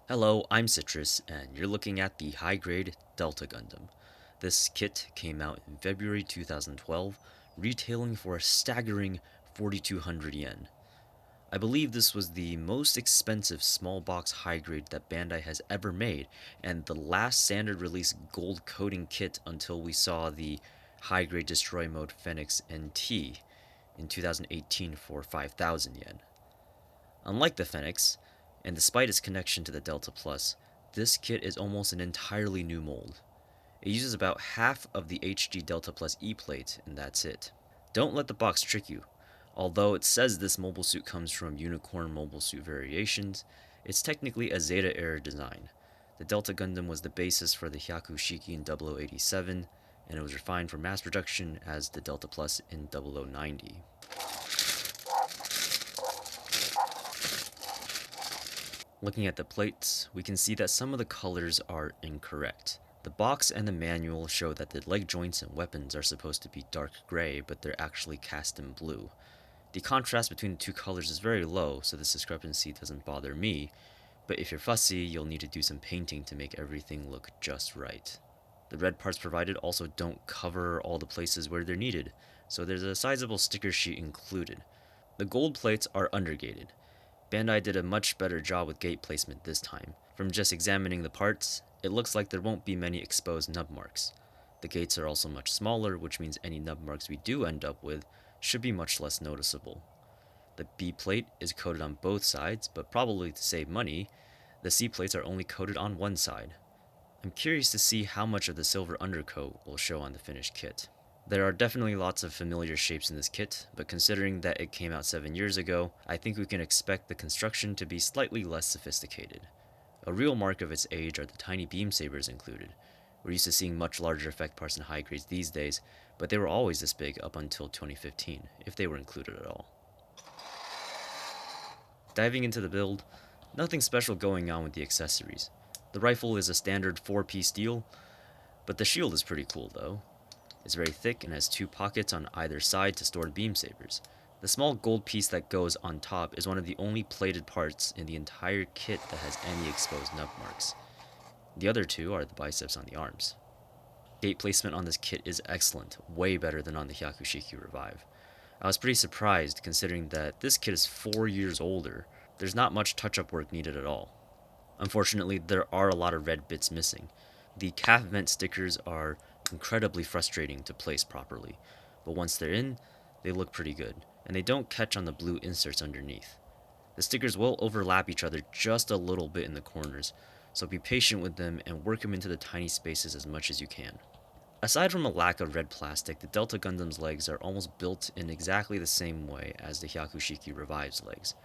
Hello, I'm Citrus, and you're looking at the high-grade Delta Gundam. This kit came out in February 2012, retailing for a staggering 4,200 yen. I believe this was the most expensive small box high grade that Bandai has ever made, and the last standard release gold coating kit until we saw the high grade Destroy Mode Phoenix NT in 2018 for 5,000 yen. Unlike the Phoenix, and despite its connection to the Delta Plus, this kit is almost an entirely new mold. It uses about half of the HG Delta Plus E plate, and that's it. Don't let the box trick you. Although it says this mobile suit comes from Unicorn Mobile Suit Variations, it's technically a Zeta era design. The Delta Gundam was the basis for the Hyakushiki in 0087, and it was refined for mass production as the Delta Plus in 0090. Looking at the plates, we can see that some of the colors are incorrect. The box and the manual show that the leg joints and weapons are supposed to be dark gray, but they're actually cast in blue. The contrast between the two colors is very low, so this discrepancy doesn't bother me, but if you're fussy, you'll need to do some painting to make everything look just right. The red parts provided also don't cover all the places where they're needed, so there's a sizable sticker sheet included. The gold plates are undergated. Bandai did a much better job with gate placement this time. From just examining the parts, it looks like there won't be many exposed nub marks. The gates are also much smaller, which means any nub marks we do end up with should be much less noticeable. The B plate is coated on both sides, but probably to save money, the C plates are only coated on one side. I'm curious to see how much of the silver undercoat will show on the finished kit. There are definitely lots of familiar shapes in this kit, but considering that it came out 7 years ago, I think we can expect the construction to be slightly less sophisticated. A real mark of its age are the tiny beam sabers included. We're used to seeing much larger effect parts in high grades these days, but they were always this big up until 2015, if they were included at all. Diving into the build, nothing special going on with the accessories. The rifle is a standard 4-piece deal, but the shield is pretty cool though. It's very thick and has 2 pockets on either side to store beam sabers. The small gold piece that goes on top is one of the only plated parts in the entire kit that has any exposed nub marks. The other 2 are the biceps on the arms. Gate placement on this kit is excellent, way better than on the Hyakushiki Revive. I was pretty surprised considering that this kit is 4 years older. There's not much touch-up work needed at all. Unfortunately, there are a lot of red bits missing. The calf vent stickers are incredibly frustrating to place properly, but once they're in, they look pretty good, and they don't catch on the blue inserts underneath. The stickers will overlap each other just a little bit in the corners, so be patient with them and work them into the tiny spaces as much as you can. Aside from a lack of red plastic, the Delta Gundam's legs are almost built in exactly the same way as the Hyakushiki Revive's legs.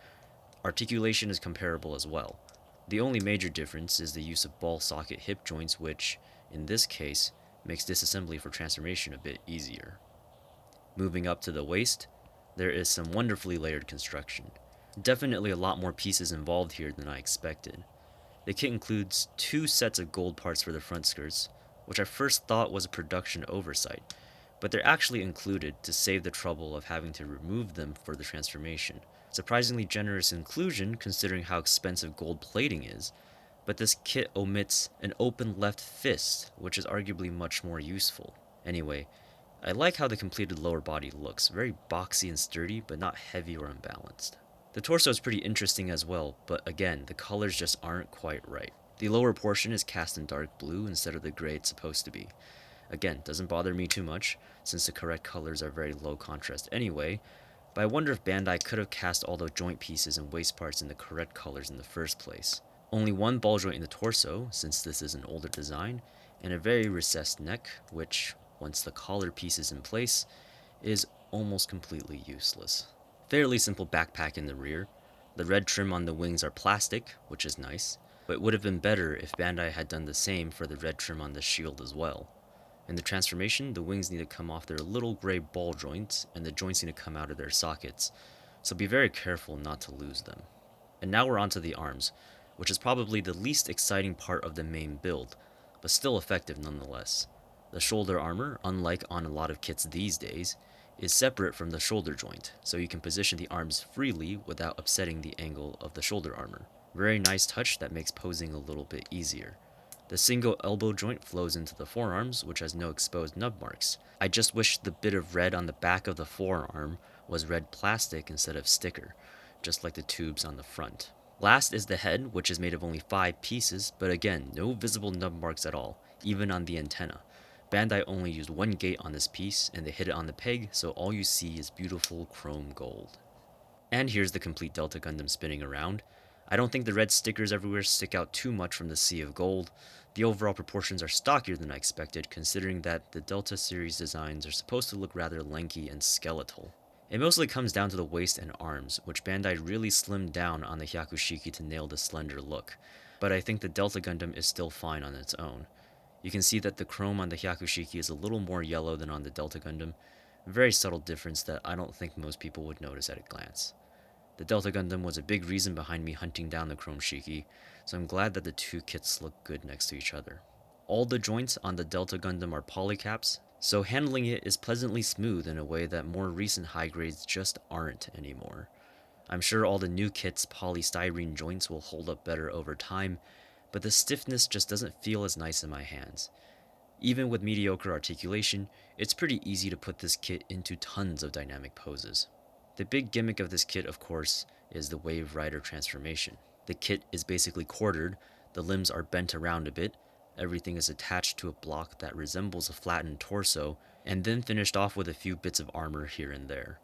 Articulation is comparable as well. The only major difference is the use of ball socket hip joints, which, in this case, makes disassembly for transformation a bit easier. Moving up to the waist, there is some wonderfully layered construction. Definitely a lot more pieces involved here than I expected. The kit includes 2 sets of gold parts for the front skirts, which I first thought was a production oversight, but they're actually included to save the trouble of having to remove them for the transformation. Surprisingly generous inclusion considering how expensive gold plating is, but this kit omits an open left fist, which is arguably much more useful. Anyway, I like how the completed lower body looks, very boxy and sturdy, but not heavy or unbalanced. The torso is pretty interesting as well, but again, the colors just aren't quite right. The lower portion is cast in dark blue instead of the gray it's supposed to be. Again, doesn't bother me too much, since the correct colors are very low contrast anyway, but I wonder if Bandai could have cast all the joint pieces and waist parts in the correct colors in the first place. Only one ball joint in the torso, since this is an older design, and a very recessed neck, which, once the collar piece is in place, is almost completely useless. Fairly simple backpack in the rear. The red trim on the wings are plastic, which is nice, but it would have been better if Bandai had done the same for the red trim on the shield as well. In the transformation, the wings need to come off their little gray ball joints, and the joints need to come out of their sockets, so be very careful not to lose them. And now we're onto the arms, which is probably the least exciting part of the main build, but still effective nonetheless. The shoulder armor, unlike on a lot of kits these days, is separate from the shoulder joint, so you can position the arms freely without upsetting the angle of the shoulder armor. Very nice touch that makes posing a little bit easier. The single elbow joint flows into the forearms, which has no exposed nub marks. I just wish the bit of red on the back of the forearm was red plastic instead of sticker, just like the tubes on the front. Last is the head, which is made of only 5 pieces, but again, no visible nub marks at all, even on the antenna. Bandai only used 1 gate on this piece, and they hit it on the peg, so all you see is beautiful chrome gold. And here's the complete Delta Gundam spinning around. I don't think the red stickers everywhere stick out too much from the sea of gold. The overall proportions are stockier than I expected, considering that the Delta series designs are supposed to look rather lanky and skeletal. It mostly comes down to the waist and arms, which Bandai really slimmed down on the Hyakushiki to nail the slender look, but I think the Delta Gundam is still fine on its own. You can see that the chrome on the Hyakushiki is a little more yellow than on the Delta Gundam, a very subtle difference that I don't think most people would notice at a glance. The Delta Gundam was a big reason behind me hunting down the Chrome Shiki, so I'm glad that the two kits look good next to each other. All the joints on the Delta Gundam are polycaps, so handling it is pleasantly smooth in a way that more recent high grades just aren't anymore. I'm sure all the new kits' polystyrene joints will hold up better over time, but the stiffness just doesn't feel as nice in my hands. Even with mediocre articulation, it's pretty easy to put this kit into tons of dynamic poses. The big gimmick of this kit, of course, is the Wave Rider transformation. The kit is basically quartered, the limbs are bent around a bit, everything is attached to a block that resembles a flattened torso, and then finished off with a few bits of armor here and there.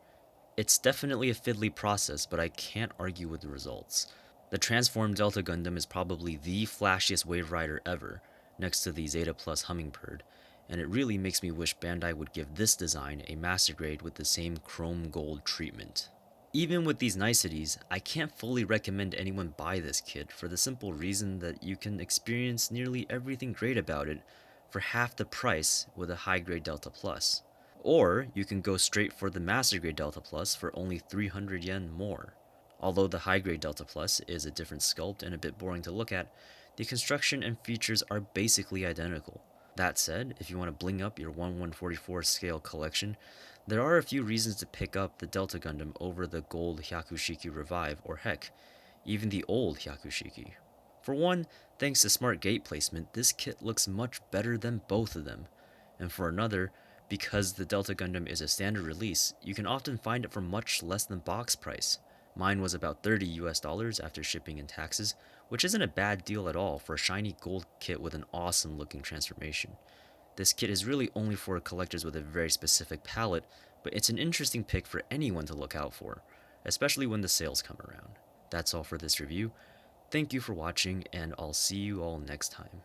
It's definitely a fiddly process, but I can't argue with the results. The transformed Delta Gundam is probably the flashiest Wave Rider ever, next to the Zeta Plus Hummingbird, and it really makes me wish Bandai would give this design a master grade with the same chrome gold treatment. Even with these niceties, I can't fully recommend anyone buy this kit for the simple reason that you can experience nearly everything great about it for half the price with a high grade Delta Plus. Or you can go straight for the master grade Delta Plus for only 300 yen more. Although the high grade Delta Plus is a different sculpt and a bit boring to look at, the construction and features are basically identical. That said, if you want to bling up your 1/144 scale collection, there are a few reasons to pick up the Delta Gundam over the gold Hyakushiki Revive, or heck, even the old Hyakushiki. For one, thanks to smart gate placement, this kit looks much better than both of them. And for another, because the Delta Gundam is a standard release, you can often find it for much less than box price. Mine was about $30 after shipping and taxes, which isn't a bad deal at all for a shiny gold kit with an awesome looking transformation. This kit is really only for collectors with a very specific palette, but it's an interesting pick for anyone to look out for, especially when the sales come around. That's all for this review. Thank you for watching, and I'll see you all next time.